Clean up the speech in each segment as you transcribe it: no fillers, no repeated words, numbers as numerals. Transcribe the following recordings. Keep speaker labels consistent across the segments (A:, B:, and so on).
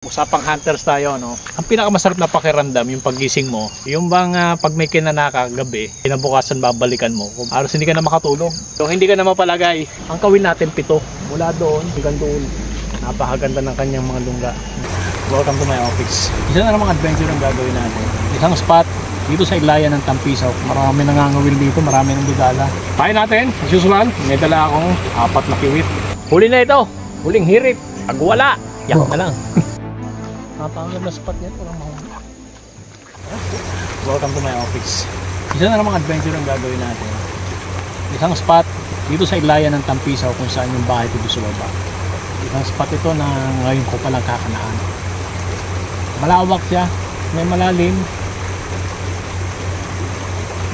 A: Usapang hunters tayo, no? Ang pinakamasarap na pakiramdam yung paggising mo, yung bang pag may kinanaka gabi, kinabukasan babalikan mo, halos hindi ka na makatulog. So hindi ka na mapalagay. Ang kawil natin 7, mula doon hanggang doon. Napakaganda ng kanyang mga lungga. Welcome to my office. Isa na namang adventure ang gagawin natin. Isang spot dito sa Ilayan ng Tampisaw. Marami nangangawil dito, marami nang dudala. Tayo natin, as usual, may dala akong 4 na kiwit. Huli na ito, huling hirit. Pag wala, yak na lang. Napangaganda na spot niya, walang mahuli. Welcome to my office. Isa na namang adventure ang gagawin natin. Isang spot dito sa Ilayan ng Tampisaw kung saan yung bahay dito sa baba. Isang spot ito na ngayon ko palang kakanaan. Malawak siya, may malalim.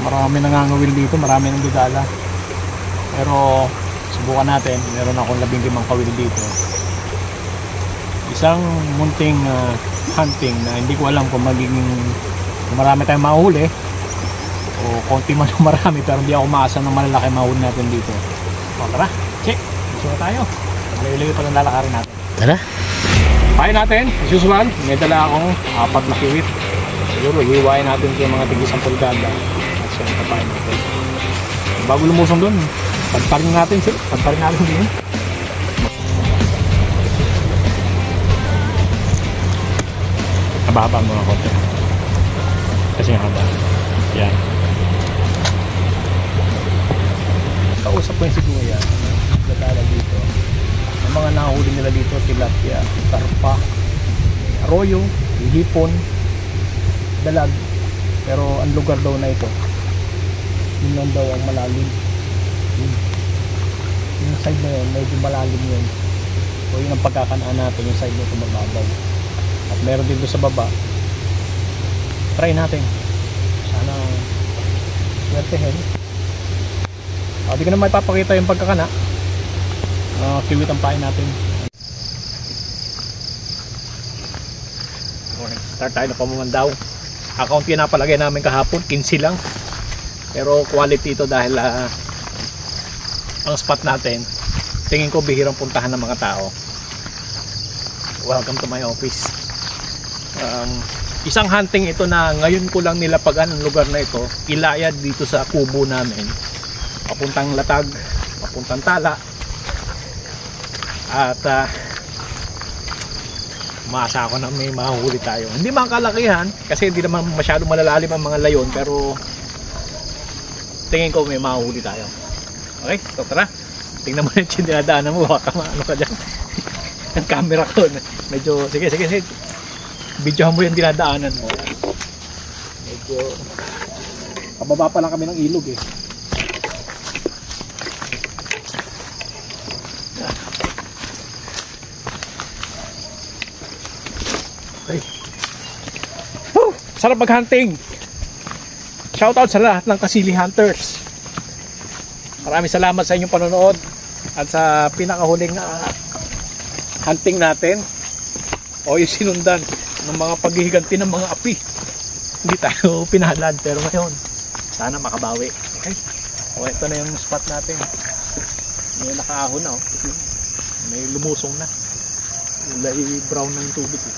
A: Marami nangangawil dito, marami nang dudala. Pero subukan natin, meron akong 15 kawil dito. Isang munting hunting na hindi ko alam kung magiging marami tayong mahuli o konti man o marami, pero hindi ako maasa ng malalaki mahuli natin dito. O tara, check, gusto na tayo. Layo-layo pa ng lalakarin natin. Tara. Pahay natin, as usual, may dala akong 4 na kiwit. Siguro hiwain natin yung mga tig-10 pulgada at siya papahin natin. Bago lumusong doon, pagparin natin din. Haba mo ako ito. Kasi haba. Yan. Kausap ko yung siguya. Ladala dito. Ang mga nahuli nila dito, tilapia, tarpa, arroyo, hipon, dalag. Pero ang lugar daw na ito, yun lang daw ang malalim. Yung side na yun, medyo malalim yun. So yun ang pagkakanaan natin, yung side na ito mababaw. At meron din doon sa baba. Try natin. Sana swertehin. Di ko na may papakita yung pagkakana. Kiwit ang pain natin. Morning. Start tayo na pamumandaw. Account yun napalagay namin kahapon, 15 lang. Pero quality ito dahil ang spot natin, tingin ko bihirang puntahan ng mga tao. Welcome to my office. Isang hunting ito na ngayon ko lang nilapagan ang lugar na ito. Ilayad dito sa kubo namin, papuntang Latag, papuntang Tala. At maasa ako na may mahuli tayo. Hindi man kalakihan kasi hindi naman masyado malalalim ang mga layon, pero tingin ko may mahuli tayo. Okay, so tara, tingnan mo na yung dinadaanan mo. Baka ano ka dyan. Ang camera ko medyo, sige videohan mo yung dinadaanan mo. Medyo pababa pa lang kami ng ilog eh. Okay. Sarap mag-hunting. Shoutout sa lahat ng Kasili Hunters. Maraming salamat sa inyong panonood at sa pinakahuling hunting natin o yung sinundan ng mga paghihiganti ng mga api. Hindi tayo pinahalad, pero ngayon sana makabawi. Okay, o ito na yung spot natin. May nakaahon na, may lumusong na, kulay brown na yung tubig eh.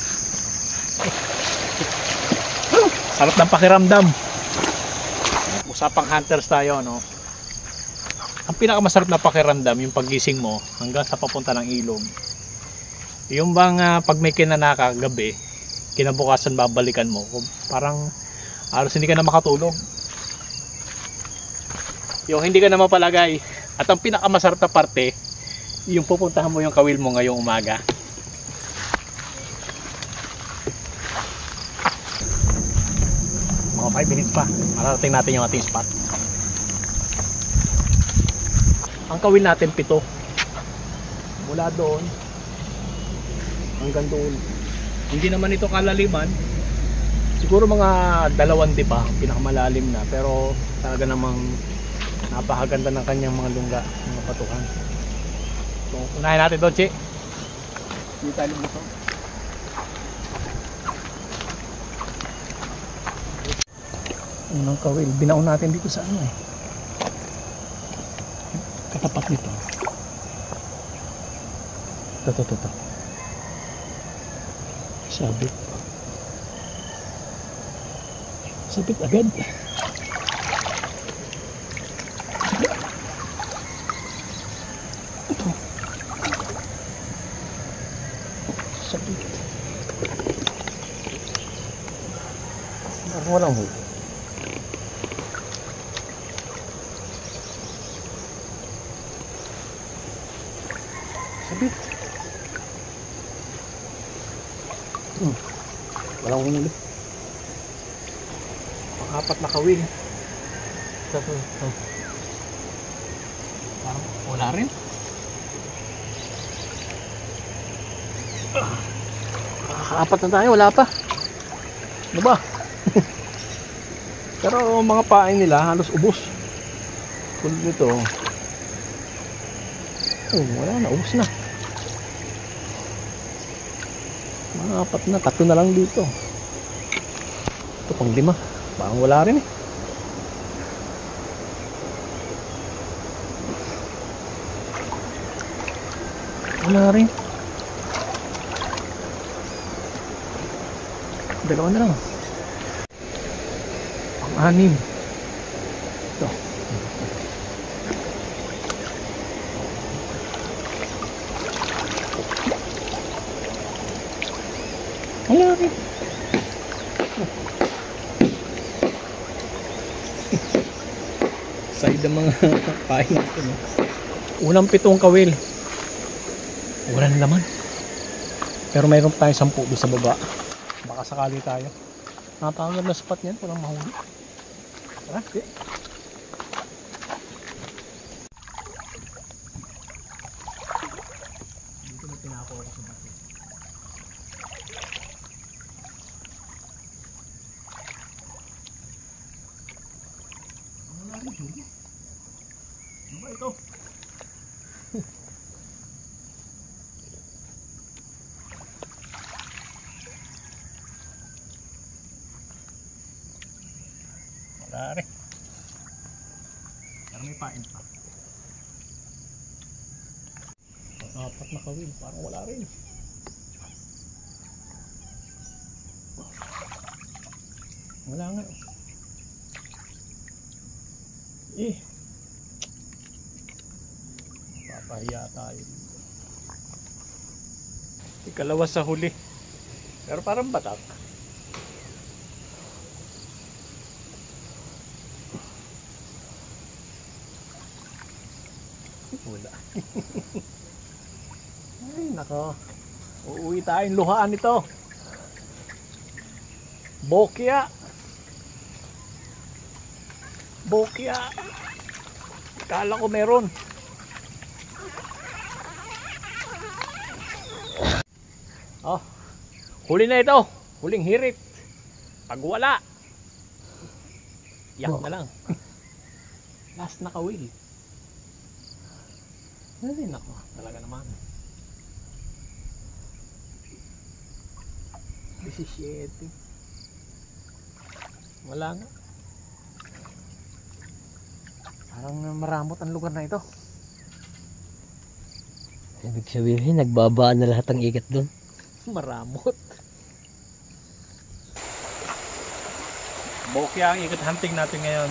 A: Sarap ng pakiramdam. Usapang hunters tayo, no? Ang pinakamasarap na pakiramdam yung paggising mo hanggang sa papunta ng ilog. Yung bang pag may kinanaka gabi, kinabukasan babalikan mo, parang halos hindi ka na makatulog. Yung hindi ka na mapalagay. At ang pinakamasarap na parte, yung pupuntahan mo yung kawil mo ngayong umaga. Mga 5 minutes pa, mararating natin yung ating spot. Ang kawil natin 7, mula doon hanggang doon. Hindi naman ito kalaliman, siguro mga 2 diba, pinakamalalim na, pero talaga namang napakaganda ng kanyang mga lungga, mga patukan. So unahin natin doon, Che. Hindi tayo lumusong. Unang kawil, binaon natin dito sa ano eh, katapat nito. Ito. Sabit. Sabit agad. Ito. Sabit. Parang walang huli. Sabit. Walang huli. Apat na kawil. Parang wala rin. Apat na tayo, wala pa. Ano ba? Pero mga pain nila halos ubos. Tulad nito. Oh, wala na, ubos na. Mga apat na, tatlo na lang dito. Ito pang 5. Parang wala rin eh. Wala rin. 2 na lang. Pang-6. Ito. Wala rin. Side ang mga pain natin. Unang 7 kawil. Wala na naman. Pero mayroon pa tayong 10 doon sa baba. Baka sakali tayo. Napakaganda na spot niyan. Walang mahuli. Tara, okay. Dito na pinako ako sa bati. Ano ba ito? Wala rin. Pero may pain pa. Apat na kawil. Parang wala rin. Wala nga. Papahiya tayo. Ikalawa sa huli. Pero parang batak. Wala. Ay nako. Uuwi tayong luhaan ito. Bokya. Bokya. Kala ko meron. Oh. Huli na ito. Huling hirit. Pag wala. Yak na lang. Last na kawil. Ay nako. Talaga naman. 17. Wala nga. Parang maramot ang lugar na ito.
B: Ibig sabihin, nagbabaan na lahat ang ikat doon.
A: Maramot. Bokya ang ikat hunting natin ngayon.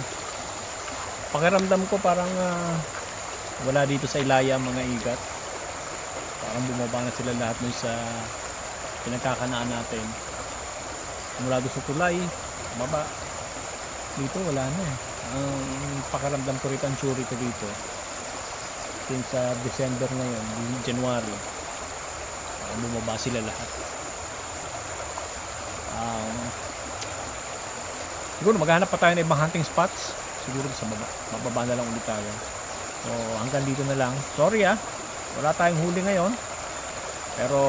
A: Pakiramdam ko parang wala dito sa Ilaya mga ikat. Parang bumaba na sila lahat dun sa pinagkakanaan natin. Mula doon sa tulay, baba. Dito wala na eh. Ang pakiramdam ko rito, ang tsuri ko dito. Since December ngayon, January, bumaba sila lahat. Siguro maghanap pa tayo ng ibang hunting spots. Siguro sa baba, mababa na lang ulit tayo. So hanggang dito na lang. Sorry wala tayong huli ngayon. Pero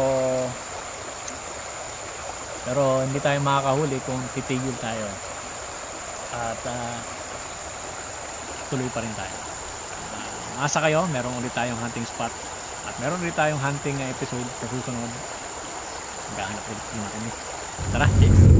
A: hindi tayo makakahuli kung titigil tayo. At tuloy pa rin tayo. Asa kayo, meron ulit tayong hunting spot. At meron ulit tayong hunting episode sa susunod. Maghahanap ulit natin. Tara, Jake.